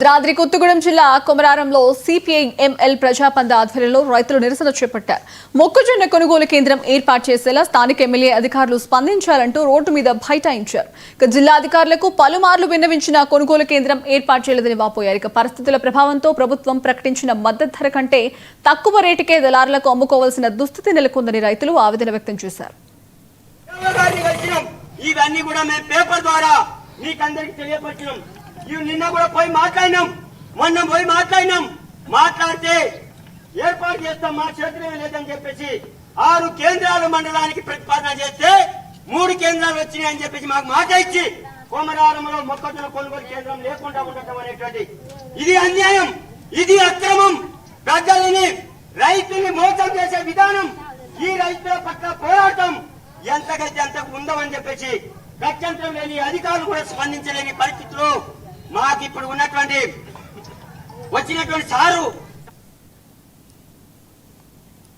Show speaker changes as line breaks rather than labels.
భద్రాద్రి కొత్తగూడెం జిల్లా కొమరారంలో CPI ML ప్రజాపంద ఆధ్వర్యంలో రైతులు నిరసన చేపట్టారు. మొక్కజొన్న కొనుగోలు కేంద్రం ఏర్పాటు చేసేలా స్థానిక ఎమ్మెల్యే అధికారులు స్పందించాలంటూ రోడ్డు మీద బైఠాయించారు. జిల్లా అధికారులకు పలుమార్లు విన్నవించిన కొనుగోలు కేంద్రం ఏర్పాటు చేయలేదని వాపోయారు. పరిస్థితుల ప్రభావంతో ప్రభుత్వం ప్రకటించిన మద్దతు ధర కంటే తక్కువ రేటుకే దళారులకు అమ్ముకోవాల్సిన దుస్థితి నెలకొందని రైతులు ఆవేదన వ్యక్తం చేశారు.
ఇవన్నీ కూడా మేము పేపర్ ద్వారా మీకందరికి తెలియపరిచినాం. నిన్న కూడా పోయి మాట్లాడినాం, మొన్న పోయి మాట్లాడితే ఏర్పాటు చేస్తాం, మా చేతిలో లేదని చెప్పేసి 6 కేంద్రాలు మండలానికి ప్రతిపాదన చేస్తే 3 కేంద్రాలు వచ్చినాయని చెప్పేసి మాకు మాట ఇచ్చి కోమరారంలో మొక్కజొన్న కొనుగోలు కేంద్రం లేకుండా ఉండటం అనేటువంటి ఇది అన్యాయం, ఇది అక్రమం. ప్రజల్ని రైతుల్ని మోసం చేసే విధానం, ఈ రైతుల పట్ల పోరాటం ఎంతకైతే అంతకు ఉందామని చెప్పేసి గత్యంతరం లేని అధికారులు కూడా స్పందించలేని పరిస్థితులు మాకు ఇప్పుడు ఉన్నటువంటి వచ్చినటువంటి సారు